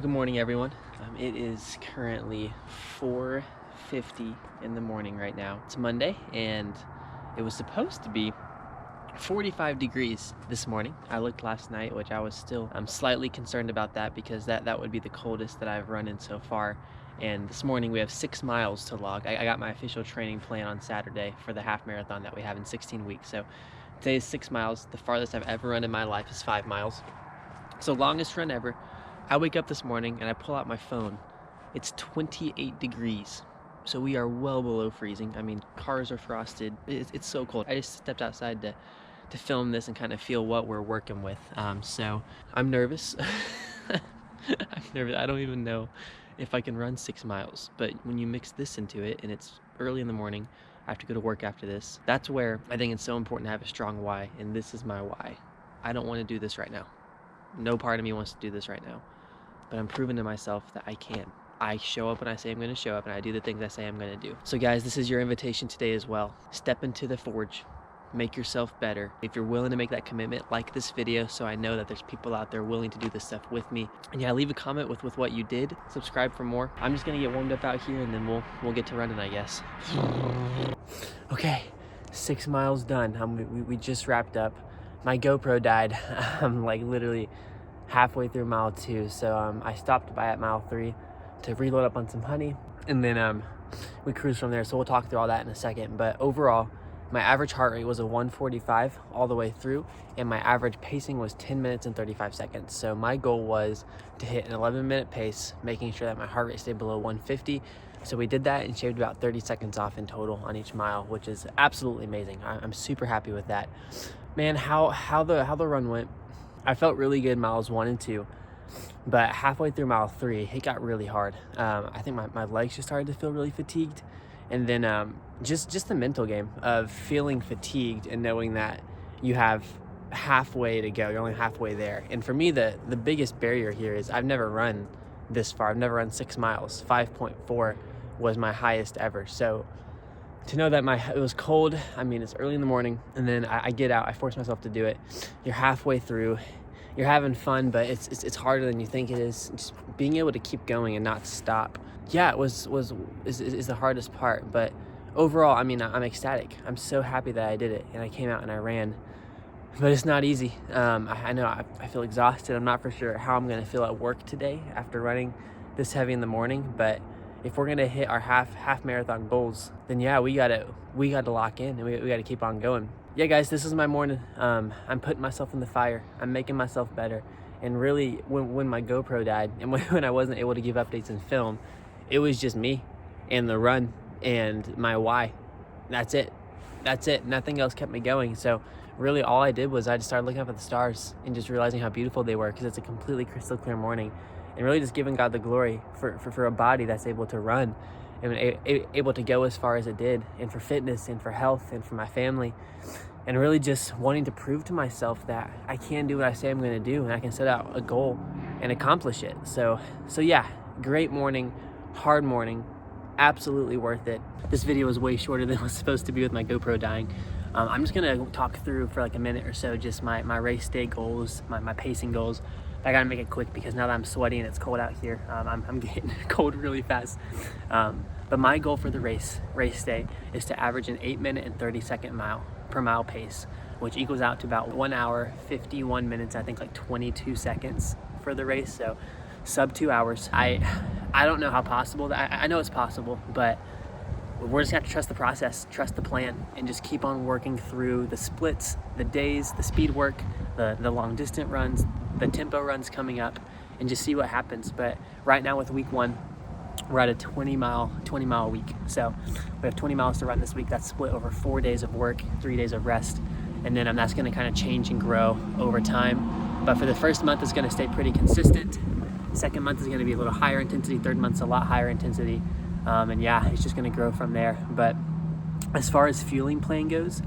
Good morning, everyone. It is currently 4:50 in the morning right now. It's Monday, and it was supposed to be 45 degrees this morning. I looked last night, which I was still slightly concerned about that because that would be the coldest that I've run in so far. And this morning we have 6 miles to log. I got my official training plan on Saturday for the half marathon that we have in 16 weeks. So today is 6 miles. The farthest I've ever run in my life is 5 miles. So longest run ever. I wake up this morning and I pull out my phone. It's 28 degrees. So we are well below freezing. I mean, cars are frosted. It's so cold. I just stepped outside to film this and kind of feel what we're working with. So I'm nervous. I'm nervous. I don't even know if I can run 6 miles. But when you mix this into it and it's early in the morning, I have to go to work after this. That's where I think it's so important to have a strong why. And this is my why. I don't want to do this right now. No part of me wants to do this right now. But I'm proving to myself that I can. I show up when I say I'm going to show up, and I do the things I say I'm going to do. So guys, this is your invitation today as well. Step into the forge. Make yourself better. If you're willing to make that commitment, like this video so I know that there's people out there willing to do this stuff with me. And yeah, leave a comment with what you did. Subscribe for more. I'm just going to get warmed up out here, and then we'll get to running, I guess. Okay, 6 miles done. We just wrapped up. My GoPro died. I'm like literally halfway through mile 2, so I stopped by at mile 3 to reload up on some honey, and then we cruised from there. So we'll talk through all that in a second. But overall, my average heart rate was a 145 all the way through, and my average pacing was 10 minutes and 35 seconds. So my goal was to hit an 11-minute pace, making sure that my heart rate stayed below 150. So we did that and shaved about 30 seconds off in total on each mile, which is absolutely amazing. I'm super happy with that. Man, how the run went. I felt really good miles 1 and 2, but halfway through mile 3, it got really hard. I think my legs just started to feel really fatigued. And then just the mental game of feeling fatigued and knowing that you have halfway to go. You're only halfway there. And for me, the biggest barrier here is I've never run this far. I've never run 6 miles. 5.4 was my highest ever. So to know that it was cold, I mean, it's early in the morning, and then I get out, I force myself to do it. You're halfway through, you're having fun, but it's harder than you think it is. Just being able to keep going and not stop. Yeah, is the hardest part, but overall, I mean, I'm ecstatic. I'm so happy that I did it, and I came out and I ran, but it's not easy. I know I feel exhausted. I'm not for sure how I'm gonna feel at work today after running this heavy in the morning, but if we're gonna hit our half marathon goals, then yeah, we gotta lock in, and we gotta keep on going. Yeah, guys, this is my morning. I'm putting myself in the fire. I'm making myself better. And really, when my GoPro died and when I wasn't able to give updates and film, it was just me and the run and my why. That's it. Nothing else kept me going. So really, all I did was I just started looking up at the stars and just realizing how beautiful they were, because it's a completely crystal clear morning. And really just giving God the glory for a body that's able to run and able to go as far as it did, and for fitness and for health and for my family, and really just wanting to prove to myself that I can do what I say I'm going to do, and I can set out a goal and accomplish it. So yeah, great morning, hard morning, absolutely worth it. This video was way shorter than it was supposed to be with my GoPro dying. I'm just going to talk through for like a minute or so just my race day goals, my pacing goals. I gotta make it quick because now that I'm sweaty and it's cold out here, I'm getting cold really fast. But my goal for the race day is to average an 8-minute and 30-second mile per mile pace, which equals out to about 1 hour, 51 minutes, I think like 22 seconds for the race. So sub 2 hours. I don't know how possible that. I know it's possible, but we're just gonna have to trust the process, trust the plan, and just keep on working through the splits, the days, the speed work, the long distance runs, the tempo runs coming up, and just see what happens. But right now with week 1, we're at a 20 mile week. So we have 20 miles to run this week. That's split over 4 days of work, 3 days of rest. And then that's gonna kind of change and grow over time. But for the first month, it's gonna stay pretty consistent. Second month is gonna be a little higher intensity. Third month's a lot higher intensity. And yeah, it's just gonna grow from there. But as far as fueling plan goes,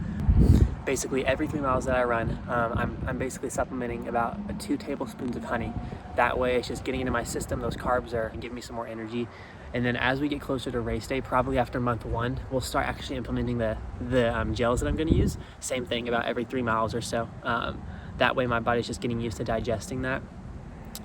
basically every 3 miles that I run, I'm basically supplementing about 2 tablespoons of honey. That way it's just getting into my system. Those carbs are giving me some more energy. And then as we get closer to race day, probably after month 1, we'll start actually implementing the gels that I'm gonna use. Same thing about every 3 miles or so. That way my body's just getting used to digesting that.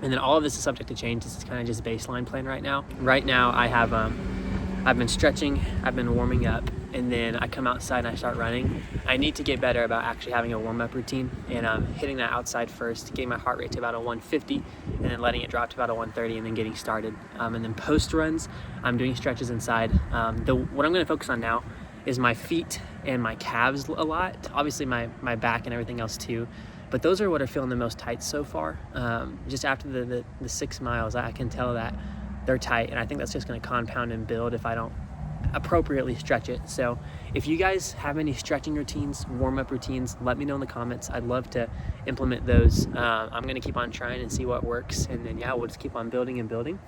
And then all of this is subject to change. This is kind of just baseline plan right now. Right now I have, I've been stretching, I've been warming up, and then I come outside and I start running. I need to get better about actually having a warm-up routine and hitting that outside first, getting my heart rate to about a 150, and then letting it drop to about a 130, and then getting started. And then post runs, I'm doing stretches inside. What I'm gonna focus on now is my feet and my calves a lot. Obviously my back and everything else too. But those are what are feeling the most tight so far. Just after the 6 miles, I can tell that they're tight, and I think that's just gonna compound and build if I don't appropriately stretch it. So if you guys have any stretching routines, warm-up routines, let me know in the comments. I'd love to implement those. I'm gonna keep on trying and see what works, and then yeah, we'll just keep on building and building,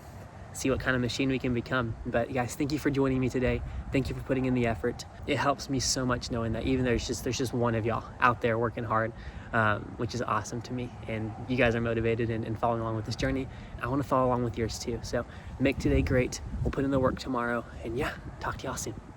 see what kind of machine we can become. But guys, thank you for joining me today. Thank you for putting in the effort. It helps me so much knowing that even there's just one of y'all out there working hard, which is awesome to me. And you guys are motivated and following along with this journey. I want to follow along with yours too. So make today great. We'll put in the work tomorrow, and yeah, talk to y'all soon.